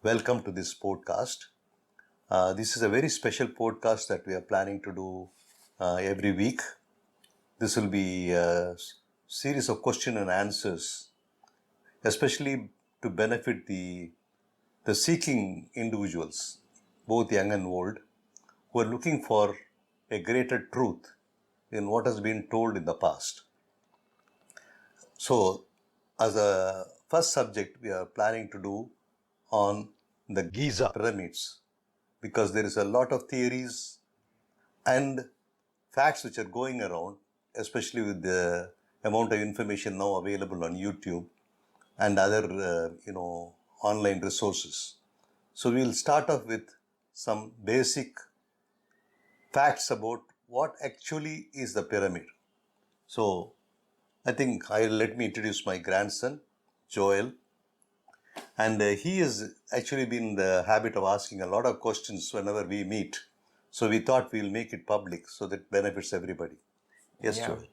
Welcome to this podcast. This is a very special podcast that we are planning to do every week. This will be a series of question and answers, especially to benefit the seeking individuals, both young and old, who are looking for a greater truth in what has been told in the past. So, as a first subject, we are planning to do on the Giza pyramids because there is a lot of theories and facts which are going around, especially with the amount of information now available on YouTube and other, online resources. So we'll start off with some basic facts about what actually is the pyramid. So I think let me introduce my grandson, Joel. And he has actually been in the habit of asking a lot of questions whenever we meet. So we thought we'll make it public so that benefits everybody. Yes, Yeah. Joel.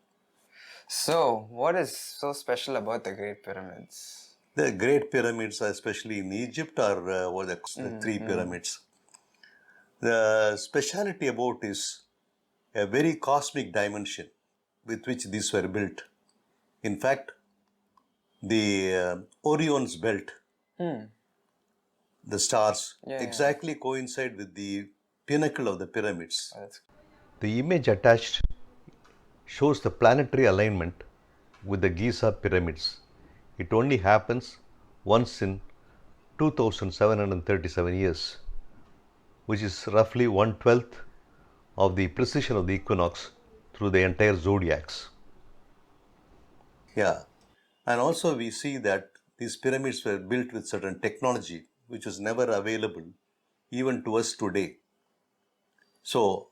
So, what is so special about the Great Pyramids? The Great Pyramids, especially in Egypt, were the three pyramids. The speciality about is a very cosmic dimension with which these were built. In fact, the Orion's belt, the stars, Yeah, exactly coincide with the pinnacle of the pyramids. that's The image attached shows the planetary alignment with the Giza pyramids. It only happens once in 2737 years, which is roughly 1/12 of the precision of the equinox through the entire zodiacs. Yeah, and also we see that these pyramids were built with certain technology which was never available even to us today. So,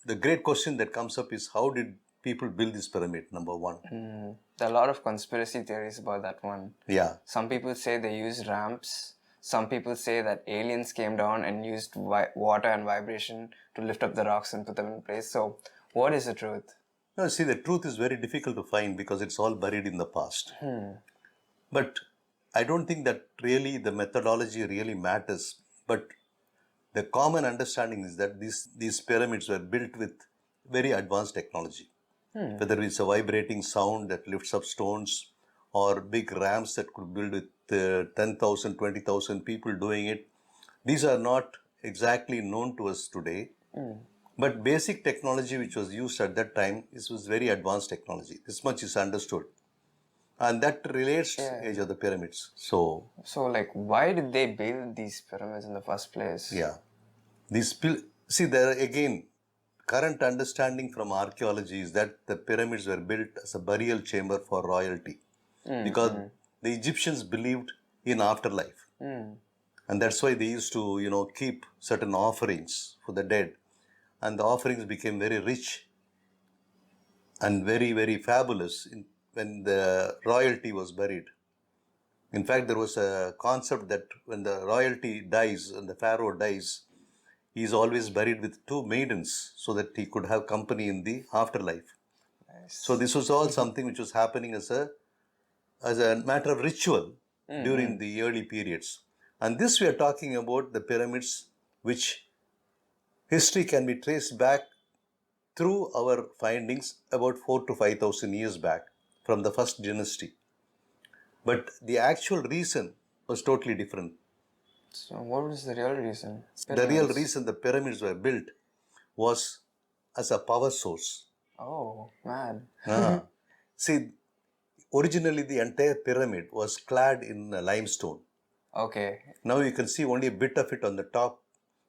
the great question that comes up is how did people build this pyramid? Number one. there are a lot of conspiracy theories about that one. Yeah, Some people say they used ramps. Some people say that aliens came down and used water and vibration to lift up the rocks and put them in place. So, what is the truth? now, see, the truth is very difficult to find because it's all buried in the past. But I don't think that really the methodology really matters. But the common understanding is that these pyramids were built with very advanced technology. Whether it's a vibrating sound that lifts up stones or big ramps that could build with 10,000, 20,000 people doing it. These are not exactly known to us today. But basic technology which was used at that time was very advanced technology. This much is understood. And that relates to the age of the pyramids. So, So, like, why did they build these pyramids in the first place? yeah. See, there again, current understanding from archaeology is that the pyramids were built as a burial chamber for royalty. Because the Egyptians believed in afterlife. And that's why they used to, keep certain offerings for the dead. And the offerings became very rich and very, very fabulous when the royalty was buried. In fact, there was a concept that when the royalty dies and the pharaoh dies, he is always buried with two maidens so that he could have company in the afterlife. Nice. So this was all something which was happening as a matter of ritual during the early periods. And this we are talking about the pyramids which history can be traced back through our findings about 4 to 5,000 years back from the first dynasty. But the actual reason was totally different. So, what was the real reason? The real Pyramids. reason the pyramids were built was as a power source. Oh, man. See, originally the entire pyramid was clad in limestone. Okay. Now you can see only a bit of it on the top.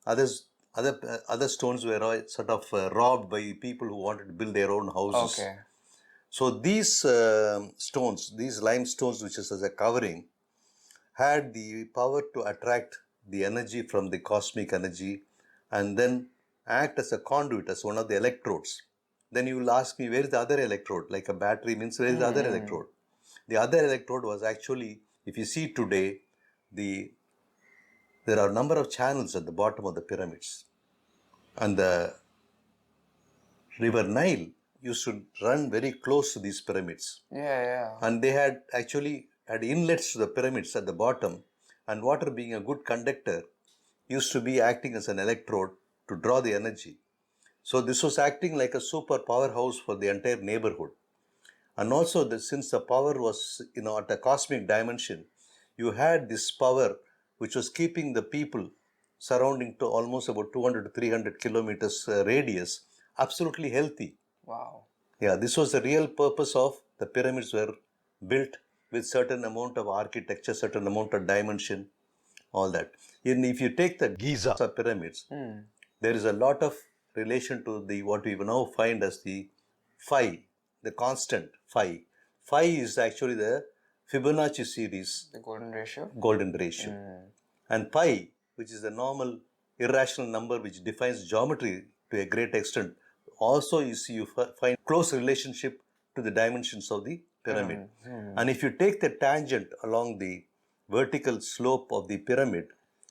Other stones were sort of robbed by people who wanted to build their own houses. Okay. So these stones, these limestones, which is as a covering, had the power to attract the energy from the cosmic energy and then act as a conduit, as one of the electrodes. Then you will ask me, where is the other electrode? Like a battery means, where is the other electrode? The other electrode was actually, if you see today, there are a number of channels at the bottom of the pyramids. And the river Nile used to run very close to these pyramids. Yeah. And they had inlets to the pyramids at the bottom, and water being a good conductor used to be acting as an electrode to draw the energy. So this was acting like a super powerhouse for the entire neighborhood. And also since the power was at a cosmic dimension, you had this power which was keeping the people surrounding to almost about 200 to 300 kilometers radius absolutely healthy. Wow. Yeah, this was the real purpose of the pyramids were built with certain amount of architecture, certain amount of dimension, all that. And if you take the Giza pyramids, there is a lot of relation to the what we now find as the phi, the constant phi. Phi is actually the Fibonacci series The golden ratio. golden ratio. And pi, which is the normal irrational number which defines geometry to a great extent, also you find close relationship to the dimensions of the pyramid. And if you take the tangent along the vertical slope of the pyramid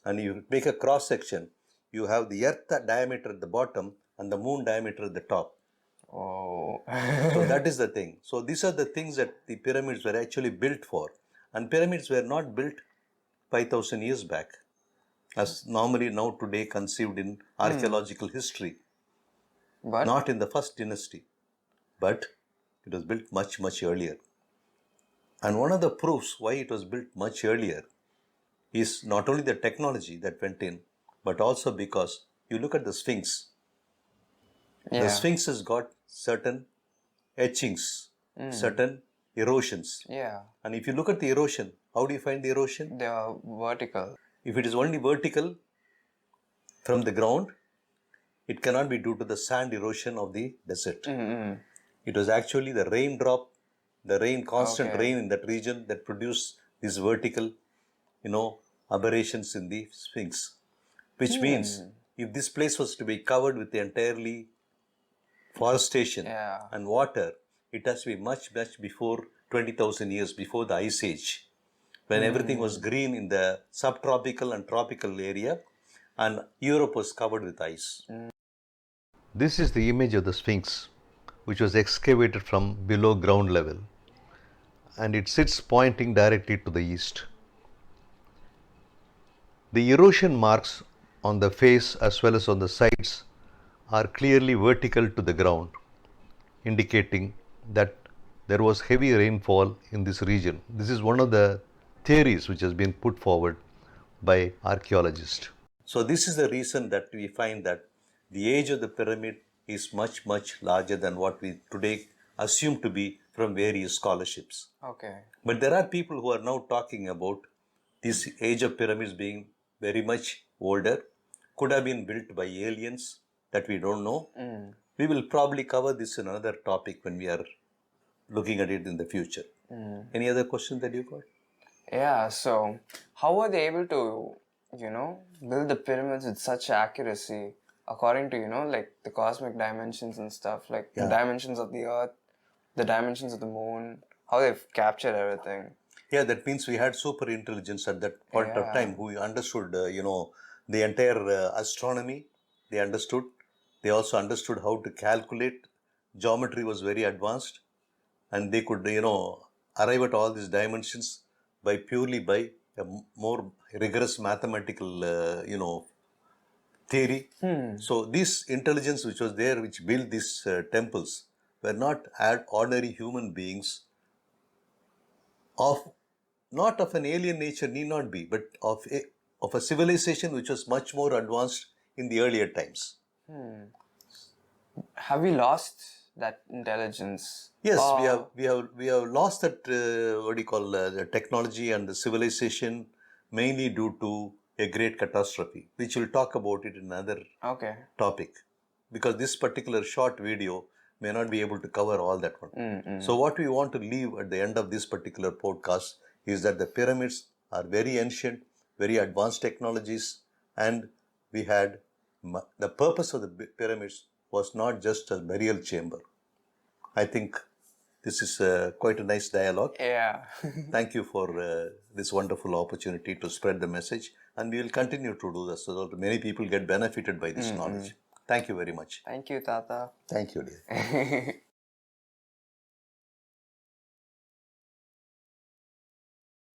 and you make a cross section, you have the earth diameter at the bottom and the moon diameter at the top. Oh. So that is the thing. So these are the things that the pyramids were actually built for. And pyramids were not built 5,000 years back, as normally now today conceived in archaeological history. But Not in the first dynasty, but it was built much, much earlier. And one of the proofs why it was built much earlier is not only the technology that went in, but also because you look at the Sphinx. yeah. The Sphinx has got certain etchings, certain erosions. Yeah. And if you look at the erosion, how do you find the erosion? They are vertical. If it is only vertical from the ground, it cannot be due to the sand erosion of the desert. It was actually the raindrop, the rain, constant rain in that region that produced these vertical, aberrations in the Sphinx. Which means if this place was to be covered with entirely forestation and water, it has to be much, much before 20,000 years before the Ice Age, when everything was green in the subtropical and tropical area and Europe was covered with ice. This is the image of the Sphinx, which was excavated from below ground level, and it sits pointing directly to the east. The erosion marks on the face as well as on the sides are clearly vertical to the ground, indicating that there was heavy rainfall in this region. This is one of the theories which has been put forward by archaeologists. So this is the reason that we find that the age of the pyramid is much, much larger than what we today assume to be from various scholarships. Okay. But there are people who are now talking about this age of pyramids being very much older, could have been built by aliens that we don't know. We will probably cover this in another topic when we are looking at it in the future. Any other questions that you got? Yeah, so how were they able to, build the pyramids with such accuracy according to, like the cosmic dimensions and stuff, like the dimensions of the earth, the dimensions of the moon, how they've captured everything? Yeah, that means we had super intelligence at that point of time who understood, the entire astronomy. They understood. They also understood how to calculate. Geometry was very advanced, and they could, arrive at all these dimensions purely by a more rigorous mathematical, theory. So this intelligence which was there, which built these temples, were not ordinary human beings not of an alien nature, need not be, but of a civilization which was much more advanced in the earlier times. Have we lost that intelligence? Yes, we have lost that the technology and the civilization, mainly due to a great catastrophe, which we'll talk about it in another topic, because this particular short video may not be able to cover all that one. So what we want to leave at the end of this particular podcast is that the pyramids are very ancient, very advanced technologies, and we had the purpose of the pyramids was not just a burial chamber. I think this is quite a nice dialogue. Yeah. Thank you for this wonderful opportunity to spread the message, and we will continue to do this so that many people get benefited by this knowledge. Thank you very much. Thank you, Tata. Thank you, dear.